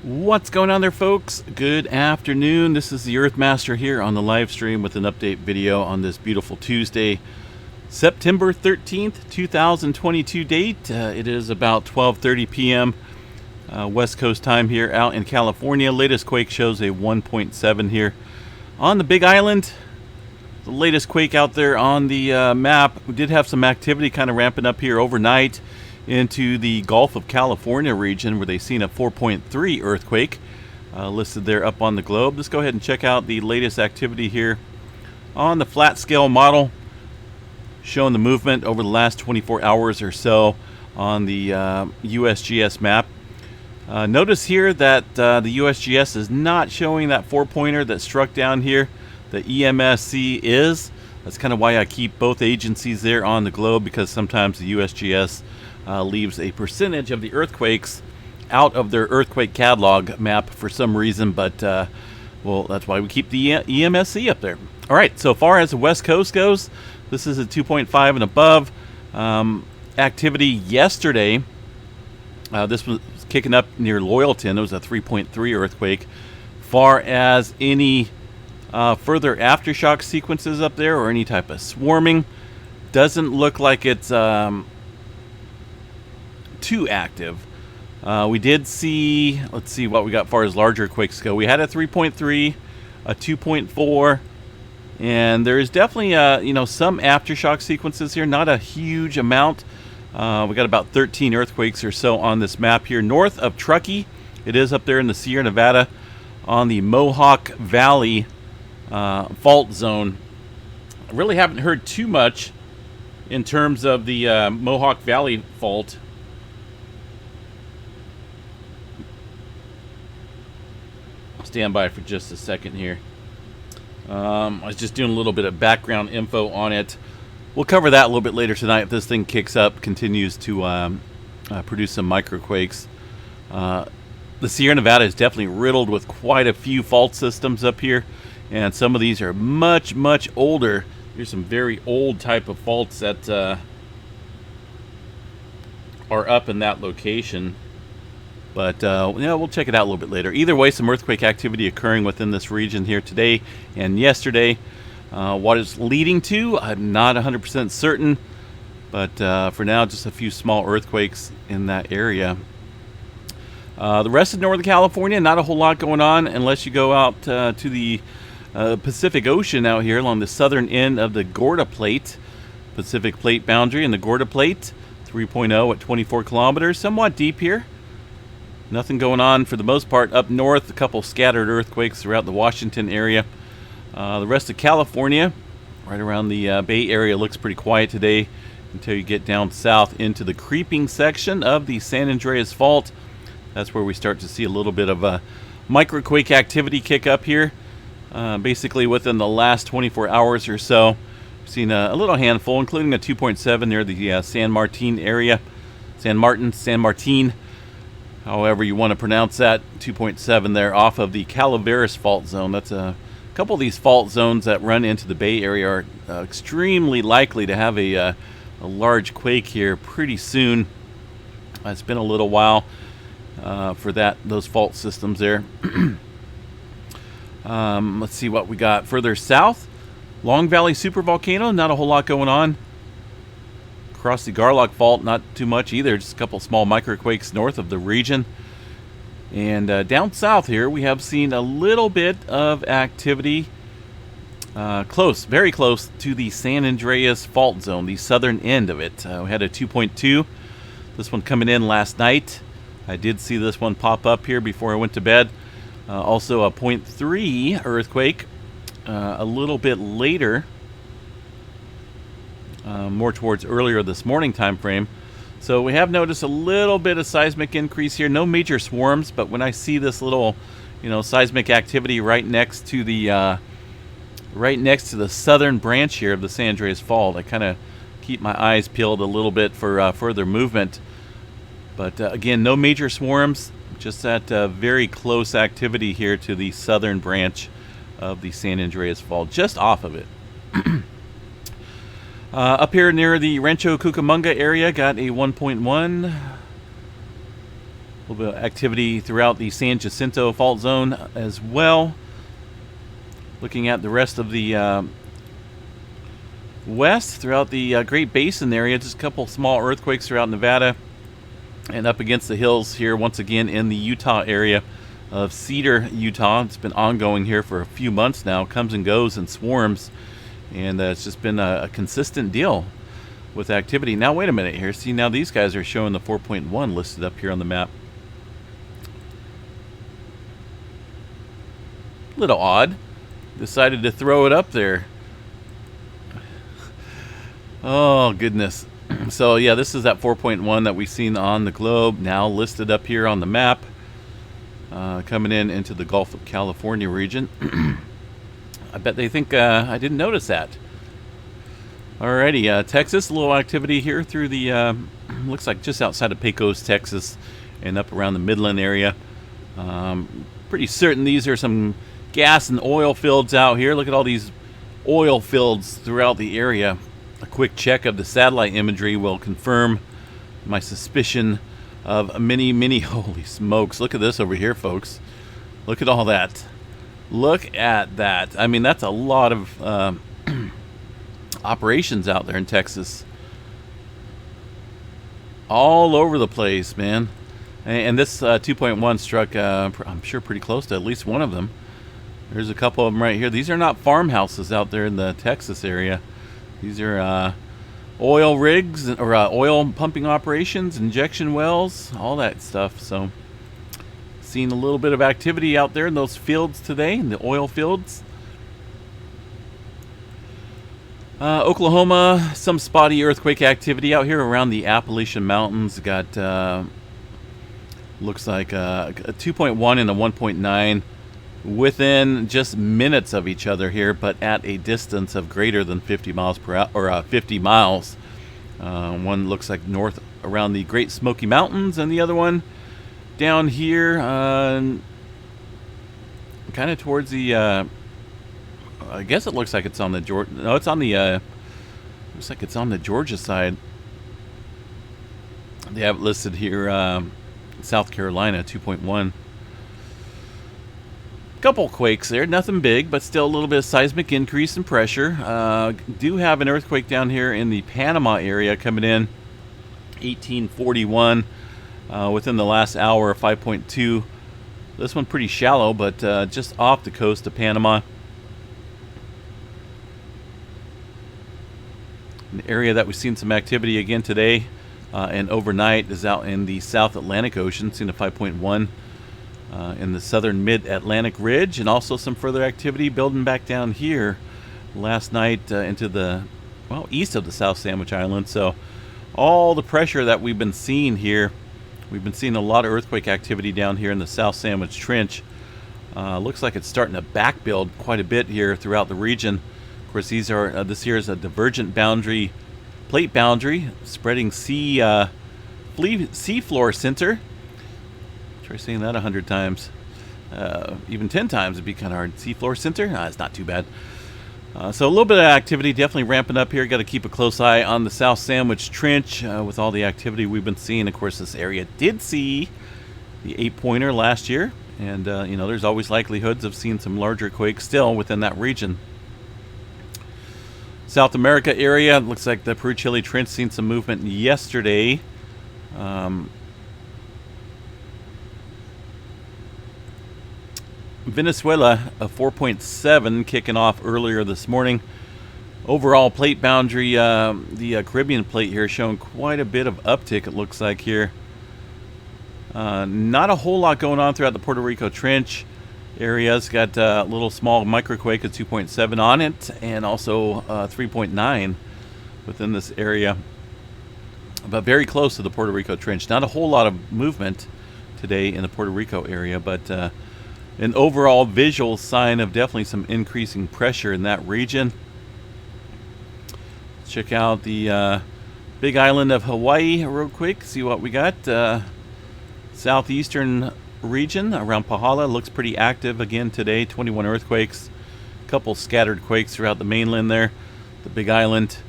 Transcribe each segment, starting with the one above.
What's going on there, folks? Good afternoon. This is the Earthmaster here on the live stream with an update video on this beautiful Tuesday, September 13th, 2022 date. It is about 12:30 p.m. West Coast time here out in California. Latest quake shows a 1.7 here on the Big Island. The latest quake out there on the map. We did have some activity kind of ramping up here overnight into the Gulf of California region, where they've seen a 4.3 earthquake listed there up on the globe. Let's go ahead and check out the latest activity here on the flat scale model, showing the movement over the last 24 hours or so on the USGS map. Notice here that the USGS is not showing that 4-pointer that struck down here. The EMSC is. That's kind of why I keep both agencies there on the globe, because sometimes the USGS leaves a percentage of the earthquakes out of their earthquake catalog map for some reason, but well, that's why we keep the EMSC up there. All right, so far as the West Coast goes, this is a 2.5 and above. Activity yesterday, this was kicking up near Loyalton. It was a 3.3 earthquake. Far as any further aftershock sequences up there or any type of swarming, doesn't look like it's too active. We did see, let's see what we got as far as larger quakes go. We had a 3.3, a 2.4, and there is definitely some aftershock sequences here, not a huge amount. We got about 13 earthquakes or so on this map here north of Truckee. It is up there in the Sierra Nevada on the Mohawk Valley fault zone. I really haven't heard too much in terms of the Mohawk Valley fault. Stand by for just a second here. I was just doing a little bit of background info on it. We'll cover that a little bit later tonight if this thing kicks up, continues to produce some microquakes. The Sierra Nevada is definitely riddled with quite a few fault systems up here, and some of these are much, much older. Here's some very old type of faults that are up in that location. But we'll check it out a little bit later. Either way, some earthquake activity occurring within this region here today and yesterday. What it's leading to, I'm not 100% certain. But for now, just a few small earthquakes in that area. The rest of Northern California, not a whole lot going on unless you go out to the Pacific Ocean out here along the southern end of the Gorda Plate. Pacific Plate boundary and the Gorda Plate. 3.0 at 24 kilometers. Somewhat deep here. Nothing going on for the most part up north. A couple scattered earthquakes throughout the Washington area. The rest of California, right around the Bay Area, looks pretty quiet today until you get down south into the creeping section of the San Andreas Fault. That's where we start to see a little bit of a microquake activity kick up here. Basically within the last 24 hours or so, we've seen a little handful, including a 2.7 near the San Martin area. San Martin. However you want to pronounce that, 2.7 there off of the Calaveras fault zone. That's a couple of these fault zones that run into the Bay Area are extremely likely to have a large quake here pretty soon. It's been a little while for those fault systems there. Let's see what we got further south. Long Valley Supervolcano, not a whole lot going on. Across the Garlock Fault, not too much either. Just a couple small microquakes north of the region. And down south here, we have seen a little bit of activity close, very close to the San Andreas Fault Zone, the southern end of it. We had a 2.2. This one coming in last night. I did see this one pop up here before I went to bed. Also a 0.3 earthquake a little bit later. More towards earlier this morning time frame. So we have noticed a little bit of seismic increase here. No major swarms, but when I see this little, seismic activity right next to the southern branch here of the San Andreas Fault, I kind of keep my eyes peeled a little bit for further movement. But again, no major swarms, just that very close activity here to the southern branch of the San Andreas Fault, just off of it. Up here near the Rancho Cucamonga area, got a 1.1. A little bit of activity throughout the San Jacinto fault zone as well. Looking at the rest of the west throughout the Great Basin area, just a couple small earthquakes throughout Nevada, and up against the hills here once again in the Utah area of Cedar, Utah. It's been ongoing here for a few months now, comes and goes in swarms, and it's just been a consistent deal with activity. Now wait a minute here, see, now these guys are showing the 4.1 listed up here on the map. Little odd. Decided to throw it up there. Oh goodness. So yeah, this is that 4.1 that we've seen on the globe, now listed up here on the map, coming in into the Gulf of California region. I bet they think I didn't notice that. Alrighty, Texas, a little activity here through the looks like just outside of Pecos, Texas, and up around the Midland area. Pretty certain these are some gas and oil fields out here. Look at all these oil fields throughout the area. A quick check of the satellite imagery will confirm my suspicion of many, holy smokes. Look at this over here, folks. Look at all that. Look at that. I mean, that's a lot of operations out there in Texas. All over the place, man. And this 2.1 struck, I'm sure, pretty close to at least one of them. There's a couple of them right here. These are not farmhouses out there in the Texas area. These are oil rigs or oil pumping operations, injection wells, all that stuff. So, seeing a little bit of activity out there in those fields today, in the oil fields. Oklahoma, some spotty earthquake activity out here around the Appalachian Mountains. Got looks like a 2.1 and a 1.9. Within just minutes of each other here, but at a distance of greater than 50 miles per hour, or 50 miles. One looks like north around the Great Smoky Mountains, and the other one down here, kind of towards the. I guess it looks like it's on the Georgia. No, it's on the. Looks like it's on the Georgia side. They have it listed here, South Carolina, 2.1. Couple quakes there, nothing big, but still a little bit of seismic increase in pressure. Do have an earthquake down here in the Panama area coming in 1841 within the last hour, 5.2. This one pretty shallow, but just off the coast of Panama. An area that we've seen some activity again today and overnight is out in the South Atlantic Ocean, seen a 5.1. In the southern mid-Atlantic ridge, and also some further activity building back down here last night into the, well, east of the South Sandwich Islands. So all the pressure that we've been seeing here, we've been seeing a lot of earthquake activity down here in the South Sandwich Trench. Looks like it's starting to back build quite a bit here throughout the region. Of course, these are this here is a divergent boundary, plate boundary, spreading sea floor center. Try saying that 100 times. Even 10 times would be kind of hard. Seafloor center? It's not too bad. So a little bit of activity definitely ramping up here. Got to keep a close eye on the South Sandwich Trench with all the activity we've been seeing. Of course, this area did see the 8-pointer last year. And, there's always likelihoods of seeing some larger quakes still within that region. South America area, looks like the Peru-Chile Trench seen some movement yesterday. Venezuela, a 4.7 kicking off earlier this morning. Overall plate boundary, the Caribbean plate here showing quite a bit of uptick, it looks like here. Not a whole lot going on throughout the Puerto Rico Trench areas. Got a little small microquake at 2.7 on it, and also 3.9 within this area. But very close to the Puerto Rico Trench. Not a whole lot of movement today in the Puerto Rico area, but an overall visual sign of definitely some increasing pressure in that region. Check out the big island of Hawaii real quick, see what we got. Southeastern region around Pahala looks pretty active again today. 21 earthquakes, a couple scattered quakes throughout the mainland there. The big island.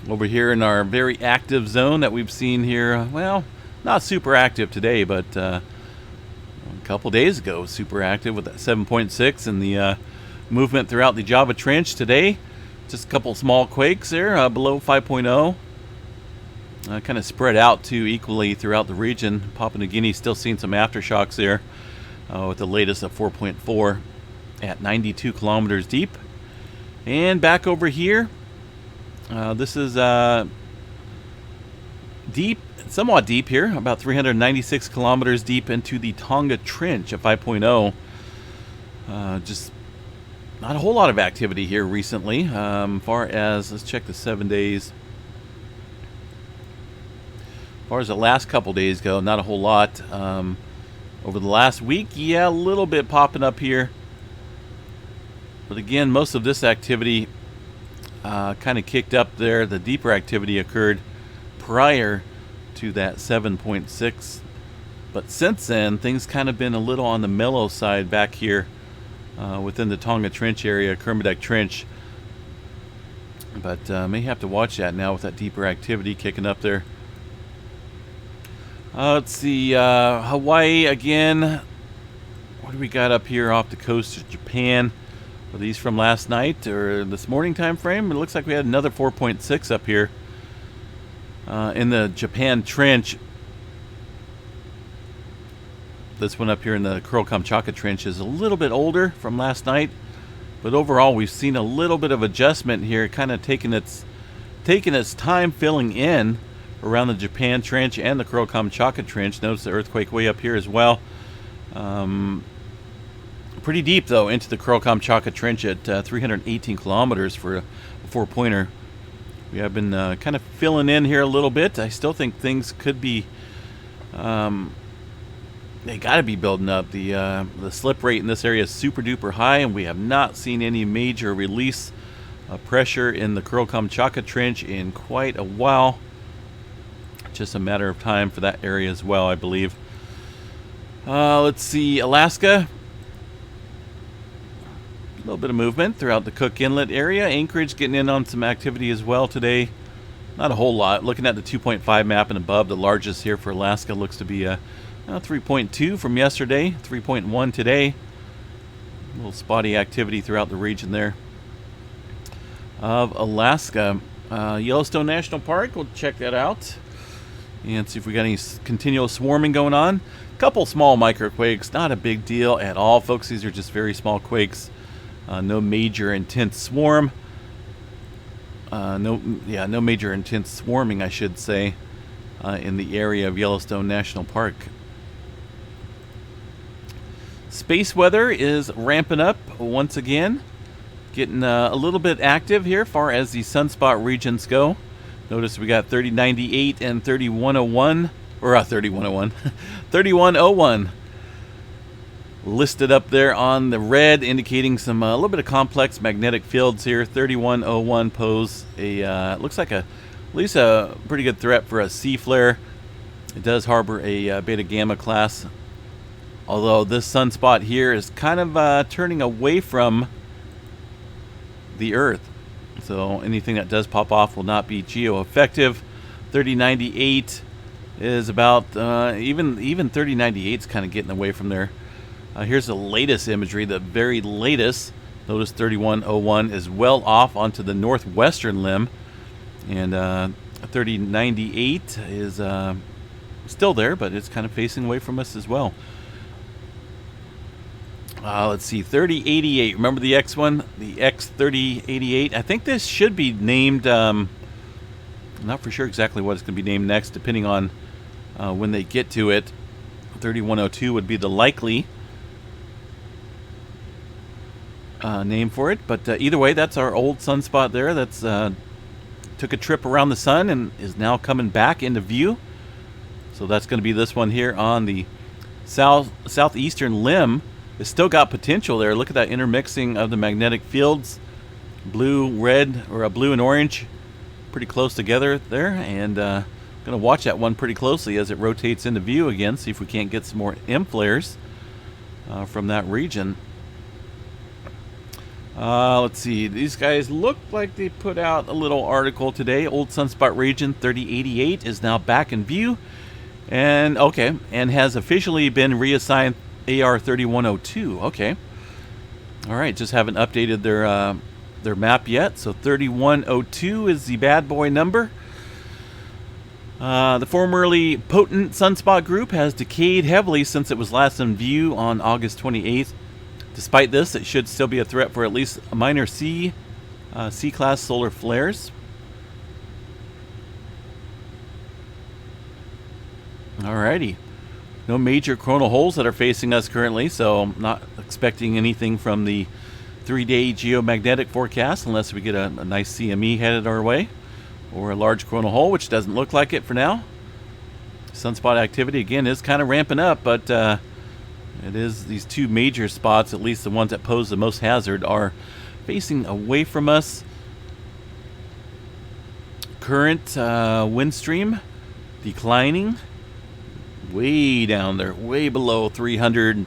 Over here in our very active zone that we've seen here, well, Not super active today, but a couple days ago it was super active with that 7.6 and the movement throughout the Java Trench today. Just a couple small quakes there below 5.0. Kind of spread out too equally throughout the region. Papua New Guinea still seeing some aftershocks there with the latest of 4.4 at 92 kilometers deep. And back over here, this is deep, somewhat deep here, about 396 kilometers deep into the Tonga Trench at 5.0. Just not a whole lot of activity here recently. Far as, let's check the 7 days. As far as the last couple days go, not a whole lot. Over the last week, yeah, a little bit popping up here. But again, most of this activity kind of kicked up there. The deeper activity occurred prior to that 7.6. But since then, things kind of been a little on the mellow side back here within the Tonga Trench area, Kermadec Trench. But may have to watch that now with that deeper activity kicking up there. Let's see, Hawaii again. What do we got up here off the coast of Japan? Are these from last night or this morning time frame? It looks like we had another 4.6 up here in the Japan Trench. This one up here in the Kuril-Kamchatka Trench is a little bit older from last night, but overall we've seen a little bit of adjustment here, kind of taking its time filling in around the Japan Trench and the Kuril-Kamchatka Trench. Notice the earthquake way up here as well. Pretty deep though into the Kuril-Kamchatka Trench at 318 kilometers for a 4-pointer. We have been kind of filling in here a little bit. I still think things could be, they got to be building up. The slip rate in this area is super duper high, and we have not seen any major release of pressure in the Kuril-Kamchatka Trench in quite a while. Just a matter of time for that area as well, I believe. Let's see, Alaska. A little bit of movement throughout the Cook Inlet area. Anchorage getting in on some activity as well today. Not a whole lot. Looking at the 2.5 map and above, the largest here for Alaska looks to be 3.2 from yesterday, 3.1 today. A little spotty activity throughout the region there of Alaska. Yellowstone National Park, we'll check that out and see if we got any continual swarming going on. A couple small microquakes, not a big deal at all, folks. These are just very small quakes. No major intense swarm. No major intense swarming, I should say, in the area of Yellowstone National Park. Space weather is ramping up once again, getting a little bit active here far as the sunspot regions go. Notice we got 3098 and 3101, or 3101, 3101 listed up there on the red, indicating some a little bit of complex magnetic fields here. 3101 pose a looks like at least a pretty good threat for a C flare. It does harbor a beta gamma class, although this sunspot here is kind of turning away from the Earth, so anything that does pop off will not be geo-effective. 3098 is about even 3098 is kind of getting away from there. Here's the latest imagery, the very latest. Notice 3101 is well off onto the northwestern limb, and 3098 is still there, but it's kind of facing away from us as well. Let's see, 3088. Remember the X one? The X3088. I think this should be named, not for sure exactly what it's going to be named next, depending on when they get to it. 3102 would be the likely name for it. But either way, that's our old sunspot there. That's took a trip around the sun and is now coming back into view. So that's going to be this one here on the southeastern limb. It's still got potential there. Look at that intermixing of the magnetic fields, blue, red, or blue and orange, pretty close together there. And going to watch that one pretty closely as it rotates into view again. See if we can't get some more M flares from that region. Let's see. These guys look like they put out a little article today. Old sunspot region 3088 is now back in view. And okay, and has officially been reassigned AR 3102. Okay. All right, just haven't updated their map yet. So 3102 is the bad boy number. The formerly potent sunspot group has decayed heavily since it was last in view on August 28th. Despite this, it should still be a threat for at least a minor C-class solar flares. Alrighty. No major coronal holes that are facing us currently, so I'm not expecting anything from the 3-day geomagnetic forecast unless we get a nice CME headed our way, or a large coronal hole, which doesn't look like it for now. Sunspot activity again is kind of ramping up, but it is these two major spots, at least the ones that pose the most hazard, are facing away from us. Current wind stream declining. Way down there, way below 300.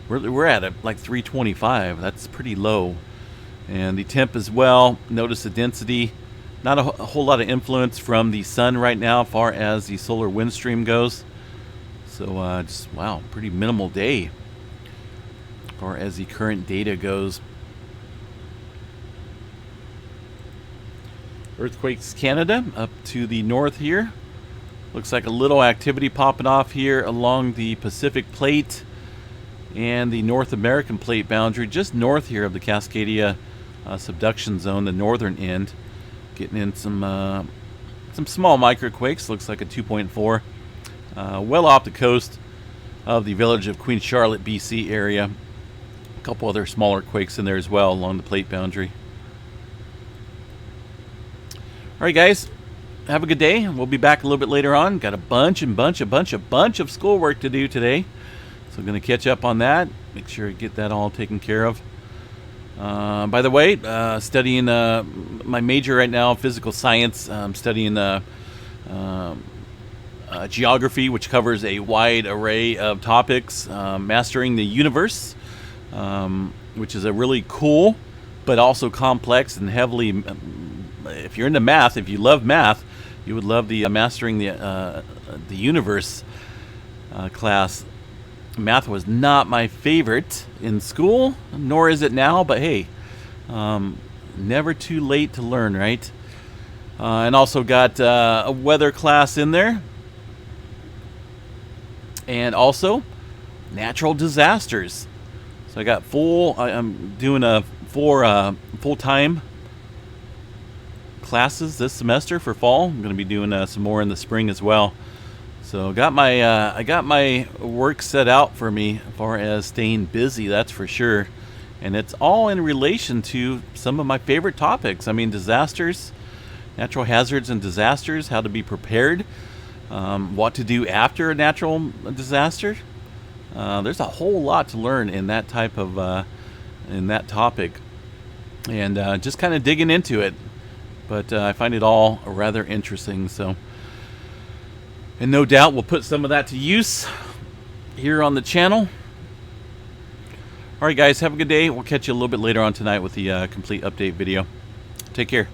We're at like 325. That's pretty low. And the temp as well. Notice the density. Not a whole lot of influence from the sun right now as far as the solar wind stream goes. So just, wow, pretty minimal day as far as the current data goes. Earthquakes Canada up to the north here. Looks like a little activity popping off here along the Pacific plate and the North American plate boundary, just north here of the Cascadia subduction zone, the northern end. Getting in some small microquakes. Looks like a 2.4. Well off the coast of the village of Queen Charlotte, BC area. A couple other smaller quakes in there as well along the plate boundary. All right, guys. Have a good day. We'll be back a little bit later on. Got a bunch of schoolwork to do today. So I'm going to catch up on that. Make sure I get that all taken care of. By the way, studying my major right now, physical science. I'm studying geography, which covers a wide array of topics. Mastering the universe, which is a really cool, but also complex and heavily... if you're into math, if you love math, you would love the Mastering the Universe class. Math was not my favorite in school, nor is it now, but hey, never too late to learn, right? And also got a weather class in there. And also natural disasters. So I got I'm doing a full-time classes this semester for fall. I'm going to be doing some more in the spring as well. So I got my work set out for me as far as staying busy, that's for sure. And it's all in relation to some of my favorite topics. I mean, disasters, natural hazards and disasters, how to be prepared, what to do after a natural disaster. There's a whole lot to learn in that type of in that topic, and just kind of digging into it. But I find it all rather interesting. So, and no doubt we'll put some of that to use here on the channel. All right, guys, have a good day. We'll catch you a little bit later on tonight with the complete update video. Take care.